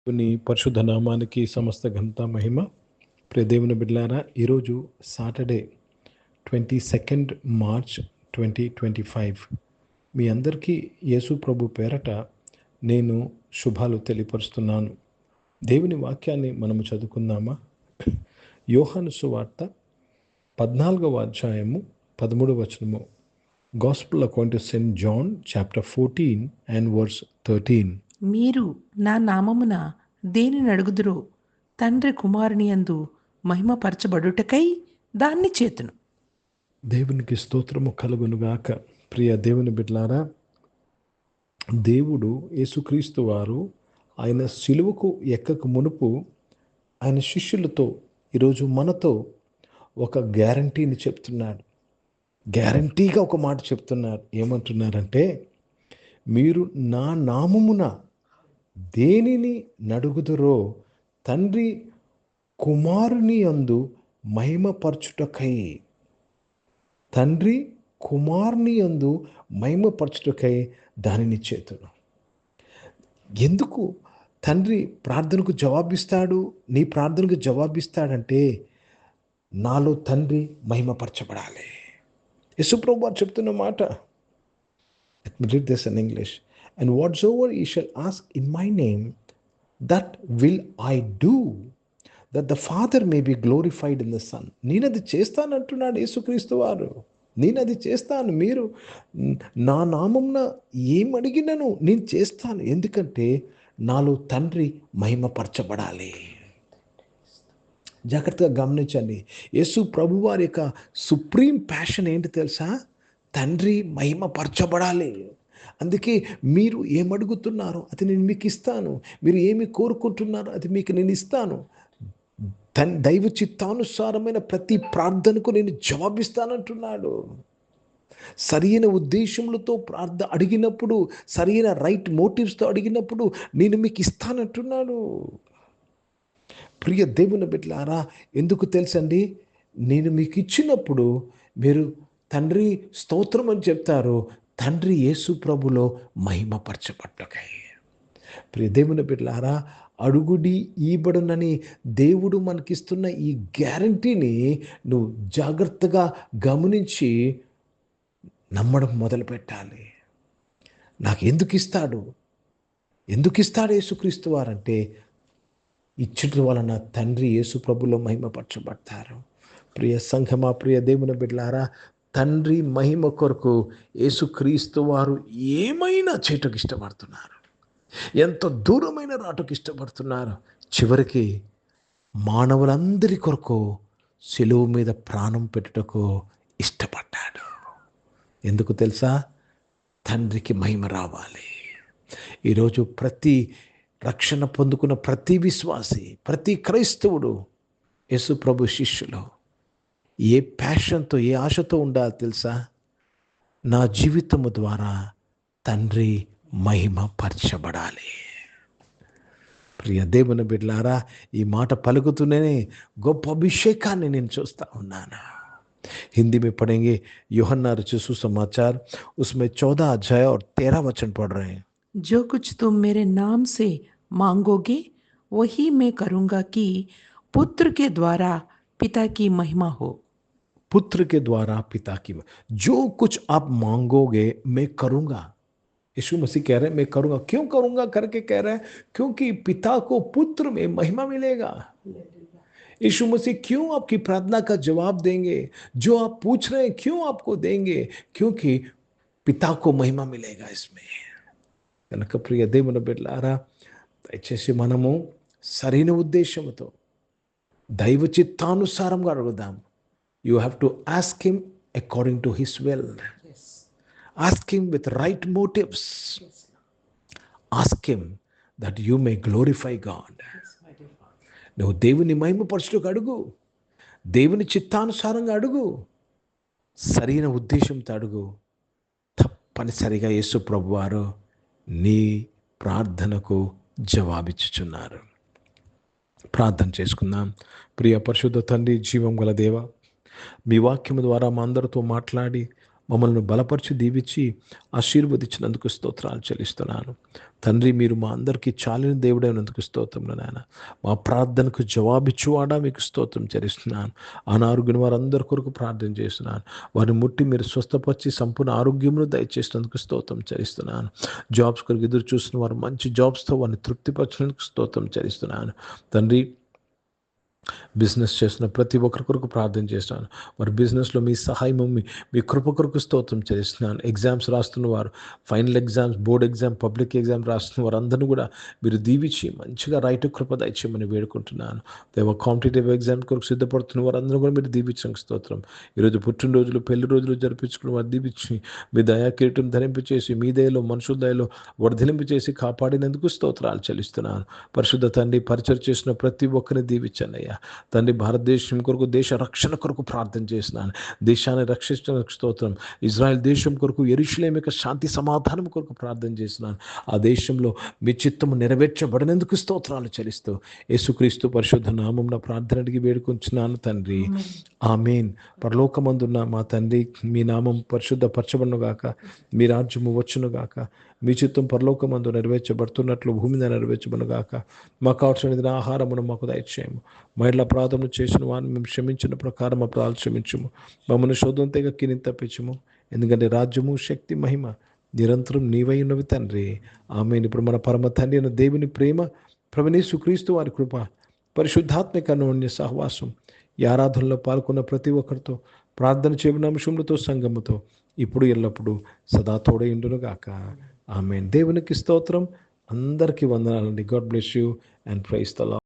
దేవుని పరిశుద్ధ నామానికి సమస్త ఘనత మహిమ. ప్రియ దేవుని బిడ్డలారా, ఈరోజు సాటర్డే 22 మార్చ్ 2025. మీ అందరికీ యేసు ప్రభు పేరట నేను శుభాలు తెలియపరుస్తున్నాను. దేవుని వాక్యాన్ని మనము చదువుకుందామా? యోహాను సువార్త 14వ అధ్యాయము 13వ వచనము. Gospel according to saint John chapter 14 and verse 13. మీరు నా నామమున దేనిని అడుగుదురో తండ్రి కుమారుని యందు మహిమపరచబడుటకై దాన్ని చేతును. దేవునికి స్తోత్రము కలుగునుగాక. ప్రియ దేవుని బిడ్డలారా, దేవుడు యేసుక్రీస్తు వారు ఆయన శిలువకు ఎక్కక మునుపు ఆయన శిష్యులతో, ఈరోజు మనతో ఒక గ్యారంటీని చెప్తున్నాడు. గ్యారంటీగా ఒక మాట చెప్తున్నారు. ఏమంటున్నారంటే, మీరు నా నామమున దేనిని నడుగుదురో తండ్రి కుమారుని యందు మహిమపరచుటకై, తండ్రి కుమారుని యందు మహిమపరచుటకై దానిని చేతును. ఎందుకు తండ్రి ప్రార్థనకు జవాబిస్తాడు, నీ ప్రార్థనకు జవాబిస్తాడంటే, నాలో తండ్రి మహిమపరచబడాలి. యేసుప్రభు వారు చెప్తున్న మాట. Let me read this in English. And whatsoever ye shall ask in my name, that will I do, that the Father may be glorified in the Son. నేను అది చేస్తానంటున్నాడు యేసుక్రీస్తు వారు. నేను అది చేస్తాను. మీరు నా నామమున ఏమడిగినను నేను చేస్తాను. ఎందుకంటే నాలో తండ్రి మహిమపరచబడాలి. జాగ్రత్తగా గమనించండి. యేసు ప్రభు వారి యొక్క సుప్రీం ప్యాషన్ ఏంటి తెలుసా? తండ్రి మహిమపరచబడాలి. అందుకే మీరు ఏమడుగుతున్నారో అది నేను మీకు ఇస్తాను, మీరు ఏమి కోరుకుంటున్నారో అది మీకు నేను ఇస్తాను. దైవ చిత్తానుసారమైన ప్రతి ప్రార్థనకు నేను జవాబిస్తానంటున్నాడు. సరైన ఉద్దేశములతో అడిగినప్పుడు, సరైన రైట్ మోటివ్స్తో అడిగినప్పుడు నేను మీకు ఇస్తానంటున్నాడు. ప్రియ దేవుని బిడ్డలారా, ఎందుకు తెలుసండి? నేను మీకు ఇచ్చినప్పుడు మీరు తండ్రి స్తోత్రం అని చెప్తారు. తండ్రి యేసు ప్రభులో మహిమపరచబడ్డకై. ప్రియ దేవుని బిడ్డలారా, అడుగుడి ఈబడునని దేవుడు మనకిస్తున్న ఈ గ్యారంటీని నువ్వు జాగ్రత్తగా గమనించి నమ్మడం మొదలుపెట్టాలి. నాకు ఎందుకు ఇస్తాడు యేసుక్రీస్తు వారంటే, ఇచ్చట వలన తండ్రి యేసు ప్రభులో మహిమపరచబడతారు. ప్రియ సంఘమా, ప్రియ దేవుని బిడ్డలారా, తండ్రి మహిమ కొరకు యేసుక్రీస్తు వారు ఏమైనా చేయటకు ఇష్టపడుతున్నారు. ఎంత దూరమైన రాటకు ఇష్టపడుతున్నారు. చివరికి మానవులందరి కొరకు సిలువ మీద ప్రాణం పెట్టుటకు ఇష్టపడ్డాడు. ఎందుకు తెలుసా? తండ్రికి మహిమ రావాలి. ఈరోజు ప్రతి రక్షణ పొందుకున్న ప్రతి విశ్వాసి, ప్రతి క్రైస్తవుడు, యేసు ప్రభు శిష్యులు ఏ ప్యాషన్తో, ఏ ఆశతో ఉండాలి తెలుసా? నా జీవితము ద్వారా తండ్రి మహిమపరచబడాలి. ప్రియ దేవుని బిడ్డలారా, ఈ మాట పలుకుతూనే గొప్ప అభిషేకాన్ని నేను చూస్తూ ఉన్నాను. हिंदी में पढ़ेंगे। यूहन्ना रचित सुसमाचार उसमें 14 अध्याय और 13 वचन पढ़ रहे हैं। जो कुछ तुम मेरे नाम से मांगोगे वही मैं करूँगा कि पुत्र के द्वारा पिता की महिमा हो। पुत्र के द्वारा पिता की, जो कुछ आप मांगोगे मैं करूँगा। यीशु मसीह कह रहे हैं मैं करूँगा। क्यों करूँगा करके कह रहे हैं? क्योंकि पिता को पुत्र में महिमा मिलेगा। यीशु मसीह क्यों आपकी प्रार्थना का जवाब देंगे? जो आप पूछ रहे हैं क्यों आपको देंगे? क्योंकि पिता को महिमा मिलेगा इसमें. కనుక ప్రియ దేవుని బిడ్డలారా, దయచేసి మనము సరైన ఉద్దేశంతో దైవ చిత్తానుసారంగా అడుగుదాం. You have to ask him according to his will. Ask him with right motives. Ask him that you may glorify God. నువ్వు దేవుని మహిమపరచుటకు అడుగు. దేవుని చిత్తానుసారంగా అడుగు. సరైన ఉద్దేశంతో అడుగు. తప్పనిసరిగా యేసు ప్రభువారు నీ ప్రార్థనకు జవాబిచ్చుచున్నారు. ప్రార్థన చేసుకుందాం. ప్రియ పరిశుద్ధ తండ్రి, జీవం గల దేవ, మీ వాక్యము ద్వారా మా అందరితో మాట్లాడి మమ్మల్ని బలపరిచి దీవించి ఆశీర్వదించినందుకు స్తోత్రాలు చెల్లిస్తున్నాను. తండ్రి, మీరు మా అందరికీ చాలిన దేవుడైనందుకు స్తోత్రం నాయన. మా ప్రార్థనకు జవాబిచ్చువాడా మీకు స్తోత్రం చెల్లిస్తున్నాను. అనారోగ్యం వారందరి కొరకు ప్రార్థన చేస్తున్నాను. వారిని ముట్టి మీరు స్వస్థపరిచి సంపూర్ణ ఆరోగ్యమును దయచేసినందుకు స్తోత్రం చెల్లిస్తున్నాను. జాబ్స్ కొరకు ఎదురు చూస్తున్న వారు మంచి జాబ్స్తో వారిని తృప్తిపరిచినందుకు స్తోత్రం చెల్లిస్తున్నాను. తండ్రి, బిజినెస్ చేస్తున్న ప్రతి ఒక్కరి కొరకు ప్రార్థన చేస్తున్నాను. వారి బిజినెస్లో మీ సహాయం, మీ కృప కొరకు స్తోత్రం చేస్తున్నాను. ఎగ్జామ్స్ రాస్తున్న వారు, final exams, board exam, public exam రాస్తున్న వారందరినీ కూడా మీరు దీవించి మంచిగా రైట్ కృప దయచేయమని వేడుకుంటున్నాను. దేవ, కాంపిటేటివ్ ఎగ్జామ్ కొరకు సిద్ధపడుతున్న వారందరూ కూడా మీరు దీవించడానికి స్తోత్రం. ఈరోజు పుట్టినరోజులు, పెళ్లి రోజులు జరిపించుకున్న వారు దీవించి మీ దయా కిరీటం ధరింపచేసి మీ దయలో, మనుషుల దయలో వర్ధిలింపచేసి కాపాడినందుకు స్తోత్రాలు చెల్లిస్తున్నాను. పరిశుద్ధ తండ్రి, పరిచయం చేసిన ప్రతి ఒక్కరిని దీవించండి అయ్యా. తండ్రి, భారతదేశం కొరకు, దేశ రక్షణ కొరకు ప్రార్థన చేస్తున్నాను. దేశాన్ని రక్షించడానికి స్తోత్రం. ఇజ్రాయెల్ దేశం కొరకు, యెరూషలేము యొక్క శాంతి సమాధానం కొరకు ప్రార్థన చేస్తున్నాను. ఆ దేశంలో మీ చిత్తము నెరవేర్చబడినందుకు స్తోత్రాలు చెల్లిస్తూ యేసుక్రీస్తు పరిశుద్ధ నామమున ప్రార్థన అడిగి వేడుకొంచున్నాను తండ్రి. ఆమేన్. పరలోకమందున్న మా తండ్రి, మీ నామం పరిశుద్ధపరచబడునుగాక, మీ రాజ్యము వచ్చునుగాక, మీ చిత్తం పరలోకమందు నెరవేర్చబడుతున్నట్లు భూమి మీద నెరవేర్చబడునుగాక. మాకు కావాల్సిన ఆహారమును మాకు దయచేయము. మా ఇళ్ళ అపరాధములు చేసిన వారిని మేము క్షమించిన ప్రకారం అపరాధాలు క్షమించుము. మమ్మల్ని శోధన తెగ కిని తప్పించుము. ఎందుకంటే రాజ్యము, శక్తి, మహిమ నిరంతరం నీవై ఉన్నవి తండ్రి. ఆమేన్. ఇప్పుడు మన పరమ తండ్రి అయిన దేవుని ప్రేమ, ప్రభువైన యేసుక్రీస్తు వారి కృప, పరిశుద్ధాత్మిక అన్యోన్య సహవాసం, ఈ ఆరాధనలో పాల్గొన్న ప్రతి ఒక్కరితో, ప్రార్థన చేయబడిన అంశములతో, సంఘముతో ఇప్పుడు ఎల్లప్పుడూ సదా తోడై ఉండునుగాక. ఆమేన్. దేవునికి స్తోత్రం. అందరికీ వందనాలండి. God bless you and praise the lord.